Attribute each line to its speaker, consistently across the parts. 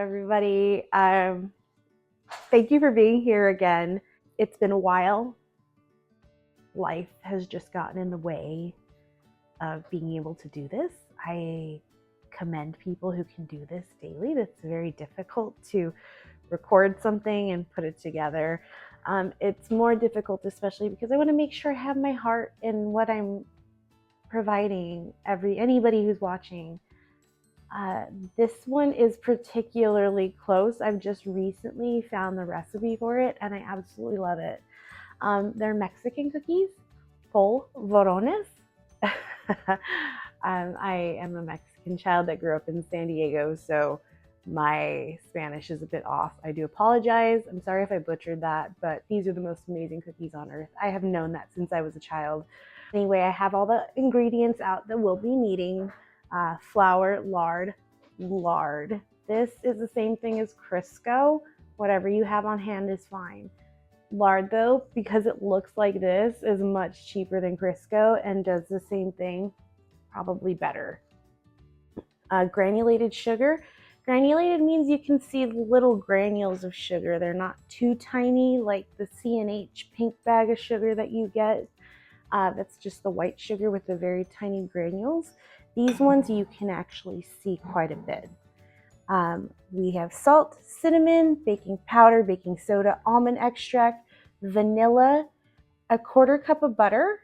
Speaker 1: everybody. Thank you for being here again. It's been a while. Life has just gotten in the way of being able to do this. I commend people who can do this daily. It's very difficult to record something and put it together. It's more difficult, especially because I want to make sure I have my heart in what I'm providing anybody who's watching. This one is particularly close. I've just recently found the recipe for it and I absolutely love it. They're Mexican cookies, Polvorones. I am a Mexican child that grew up in San Diego, so my Spanish is a bit off. I do apologize. I'm sorry if I butchered that, but these are the most amazing cookies on earth. I have known that since I was a child. Anyway, I have all the ingredients out that we'll be needing. Flour, lard. This is the same thing as Crisco. Whatever you have on hand is fine. Lard, though, because it looks like this, is much cheaper than Crisco and does the same thing, probably better. Granulated sugar. Granulated means you can see little granules of sugar. They're not too tiny like the C&H pink bag of sugar that you get. That's just the white sugar with the very tiny granules. These ones you can actually see quite a bit. We have salt, cinnamon, baking powder, baking soda, almond extract, vanilla, a 1/4 cup of butter,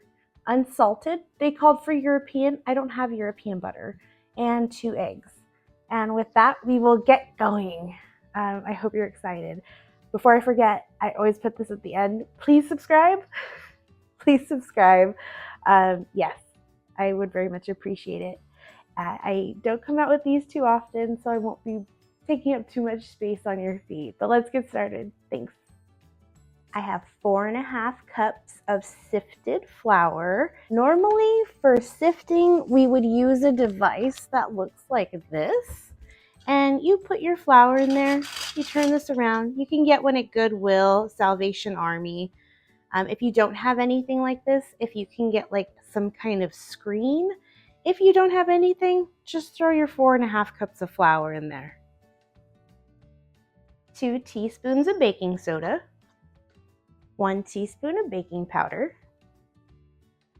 Speaker 1: unsalted. They called for European. I don't have European butter, and 2 eggs. And with that, we will get going. I hope you're excited. Before I forget, I always put this at the end. Please subscribe. Please subscribe. Yes, I would very much appreciate it. I don't come out with these too often, so I won't be taking up too much space on your feed. But let's get started. Thanks. I have 4.5 cups of sifted flour. Normally for sifting, we would use a device that looks like this. And you put your flour in there, you turn this around. You can get one at Goodwill, Salvation Army. If you don't have anything like this, if you can get like some kind of screen. If you don't have anything, just throw your 4.5 cups of flour in there. 2 teaspoons of baking soda, 1 teaspoon of baking powder,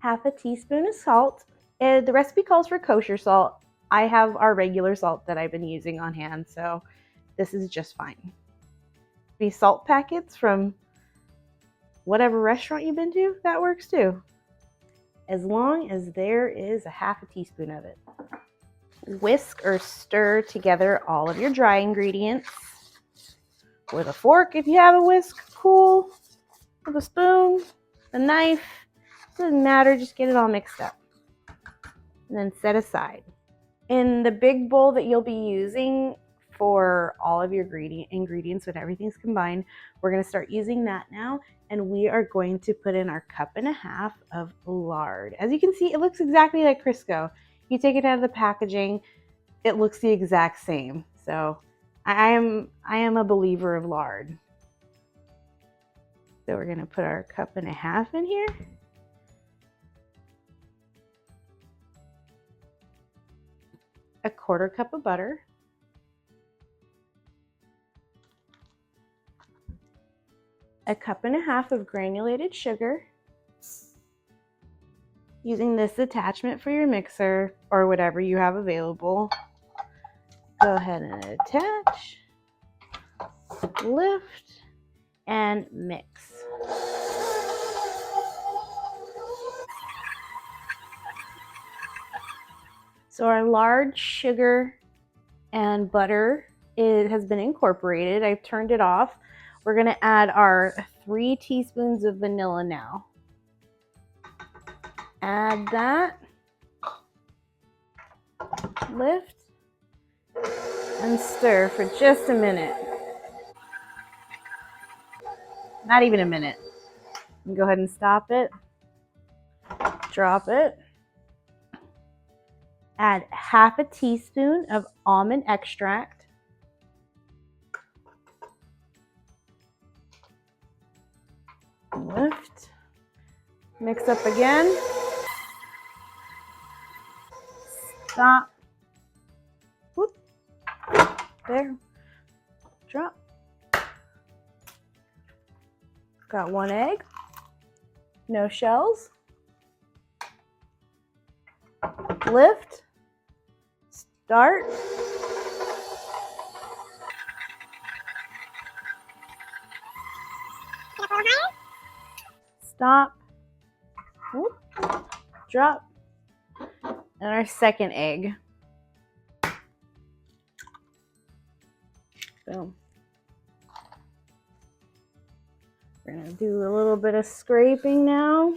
Speaker 1: 1/2 teaspoon of salt. The recipe calls for kosher salt. I have our regular salt that I've been using on hand, so this is just fine. These salt packets from whatever restaurant you've been to, that works too. As long as there is 1/2 teaspoon of it. Whisk or stir together all of your dry ingredients. With a fork, if you have a whisk, cool. With a spoon, a knife, doesn't matter, just get it all mixed up. And then set aside. In the big bowl that you'll be using for all of your ingredients when everything's combined, we're going to start using that now. And we are going to put in our 1.5 cups of lard. As you can see, it looks exactly like Crisco. You take it out of the packaging, it looks the exact same. So I am a believer of lard. So we're gonna put our 1.5 cups in here. A 1/4 cup of butter. A 1.5 cups of granulated sugar. Using this attachment for your mixer or whatever you have available. Go ahead and attach, lift, and mix. So our lard, sugar, and butter has been incorporated. I've turned it off. We're going to add our 3 teaspoons of vanilla now. Add that, lift, and stir for just a minute. Not even a minute. Go ahead and stop it, drop it. Add 1/2 teaspoon of almond extract. Lift, mix up again, stop, whoop, there, drop. Got 1 egg. No shells. Lift. Start. Stop. Whoop. Drop. And our second egg. Boom. We're going to do a little bit of scraping now.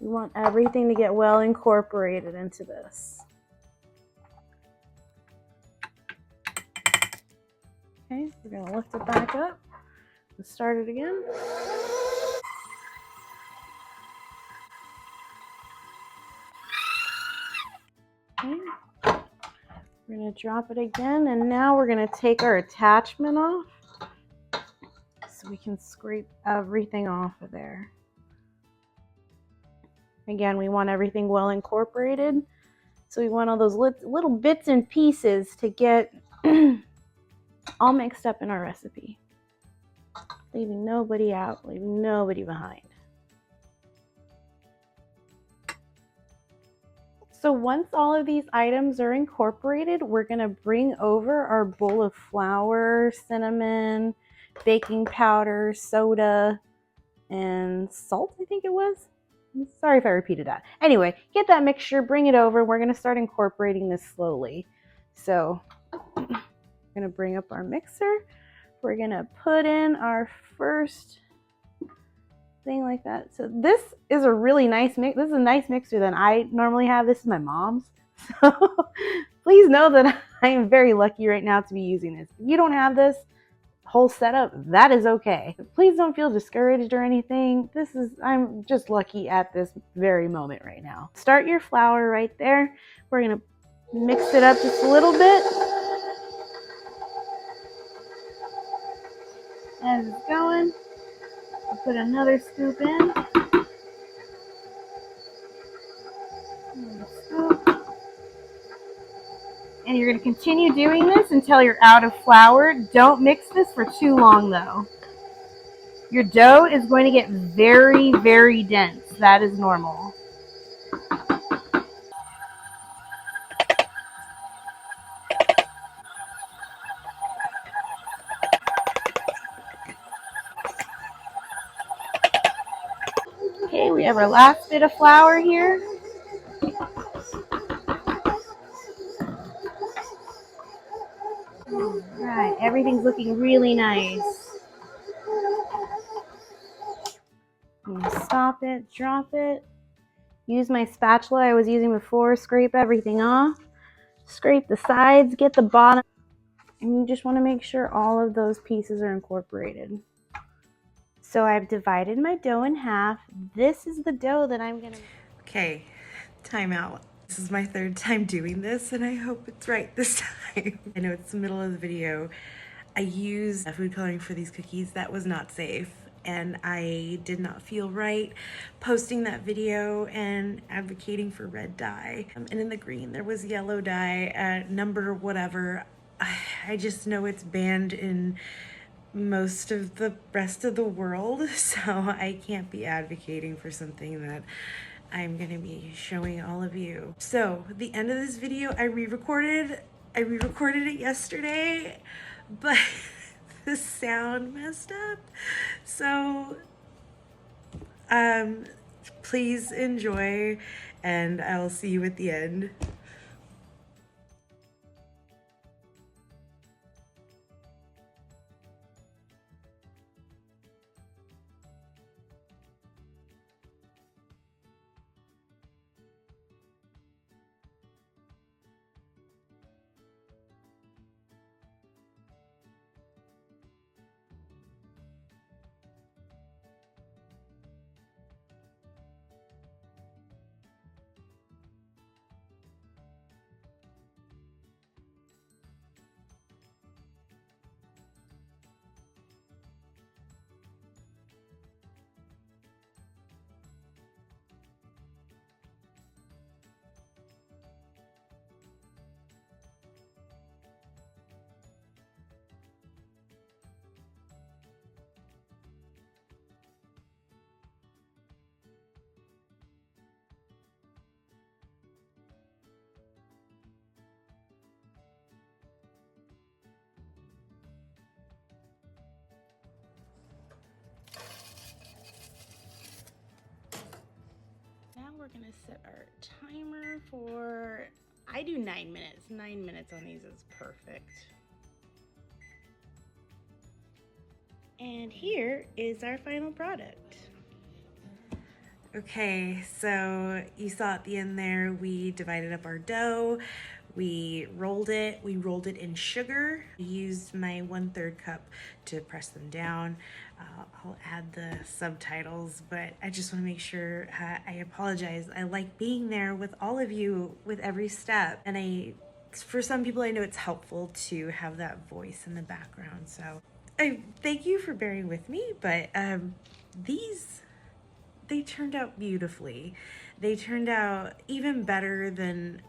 Speaker 1: We want everything to get well incorporated into this. Okay, we're going to lift it back up and start it again. Okay. We're going to drop it again, and now we're going to take our attachment off so we can scrape everything off of there. Again, we want everything well incorporated, so we want all those little bits and pieces to get all mixed up in our recipe, leaving nobody out, leaving nobody behind. So once all of these items are incorporated, we're going to bring over our bowl of flour, cinnamon, baking powder, soda, and salt, I think it was. Sorry if I repeated that. Anyway, get that mixture, bring it over. We're going to start incorporating this slowly. So I'm going to bring up our mixer. We're going to put in our first thing like that. So this is a really nice mix. This is a nice mixer than I normally have. This is my mom's. So please know that I am very lucky right now to be using this. If you don't have this whole setup, that is okay. Please don't feel discouraged or anything. I'm just lucky at this very moment right now. Start your flour right there. We're gonna mix it up just a little bit as it's going. I'll put another scoop in. Another scoop. And you're going to continue doing this until you're out of flour. Don't mix this for too long though. Your dough is going to get very, very dense. That is normal. Okay, we have our last bit of flour here. Alright, everything's looking really nice. I'm gonna stop it, drop it. Use my spatula I was using before, scrape everything off. Scrape the sides, get the bottom. And you just want to make sure all of those pieces are incorporated. So I've divided my dough in half. This is the dough that I'm gonna...
Speaker 2: Okay, time out. This is my third time doing this and I hope it's right this time. I know it's the middle of the video. I used food coloring for these cookies. That was not safe and I did not feel right posting that video and advocating for red dye. And in the green there was yellow dye at number whatever. I just know it's banned in most of the rest of the world, so I can't be advocating for something that I'm gonna be showing all of you. So the end of this video, I re-recorded it yesterday, but the sound messed up. So please enjoy and I'll see you at the end. gonna set our timer for, I do 9 minutes. 9 minutes on these is perfect. And here is our final product. Okay, so you saw at the end there, we divided up our dough, we rolled it in sugar. I used my 1/3 cup to press them down. I'll add the subtitles, but I just want to make sure, I apologize. I like being there with all of you with every step, and for some people I know it's helpful to have that voice in the background, so I thank you for bearing with me, but they turned out beautifully. They turned out even better than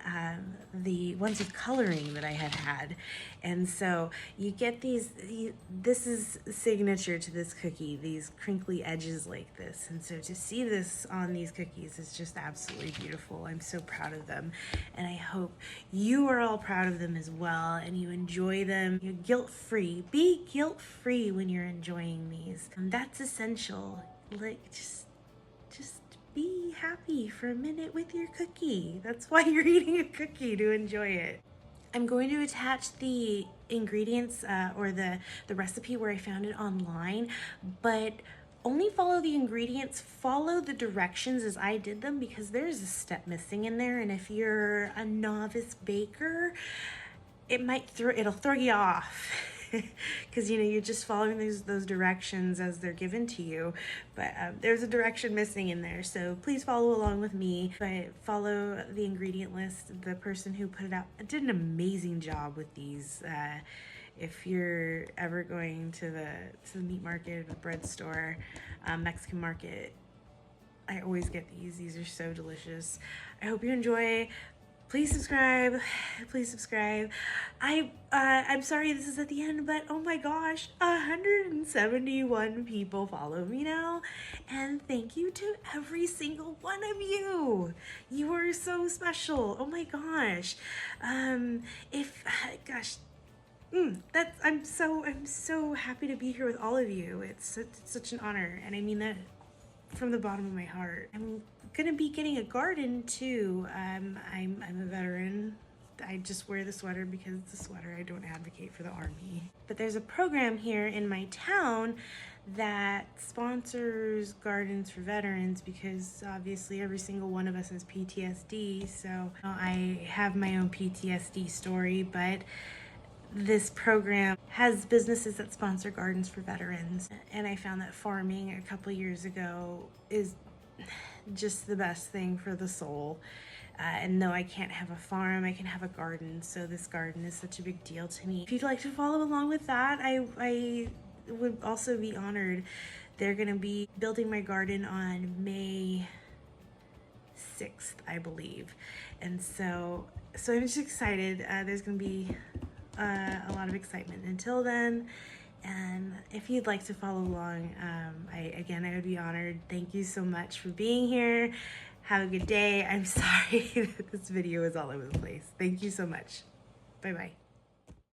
Speaker 2: the ones with coloring that I had. And so you get this is signature to this cookie, these crinkly edges like this. And so to see this on these cookies is just absolutely beautiful. I'm so proud of them. And I hope you are all proud of them as well and you enjoy them. You're guilt-free. Be guilt-free when you're enjoying these. And that's essential. Like, just be happy for a minute with your cookie. That's why you're eating a cookie, to enjoy it. I'm going to attach the ingredients or the recipe where I found it online, but only follow the ingredients, follow the directions as I did them, because there's a step missing in there, and if you're a novice baker, it'll throw you off. Because you're just following those directions as they're given to you, but there's a direction missing in there, so please follow along with me. But follow the ingredient list. The person who put it out did an amazing job with these. If you're ever going to the meat market, or the bread store, Mexican market, I always get these. These are so delicious. I hope you enjoy. Please subscribe. Please subscribe. I'm sorry this is at the end, but oh my gosh, 171 people follow me now, and thank you to every single one of you. You are so special. Oh my gosh. I'm so happy to be here with all of you. It's such an honor, and I mean that from the bottom of my heart. I'm gonna be getting a garden too. I'm a veteran. I just wear the sweater because it's a sweater. I don't advocate for the army. But there's a program here in my town that sponsors gardens for veterans, because obviously every single one of us has PTSD. So I have my own PTSD story, but this program has businesses that sponsor gardens for veterans, and I found that farming a couple years ago is just the best thing for the soul. And though I can't have a farm, I can have a garden, so this garden is such a big deal to me. If you'd like to follow along with that, I would also be honored. They're gonna be building my garden on May 6th, I believe, and so I'm just excited. There's gonna be a lot of excitement until then, and if you'd like to follow along, I would be honored. Thank you so much for being here. Have a good day. I'm sorry that this video is all over the place. Thank you so much. Bye bye.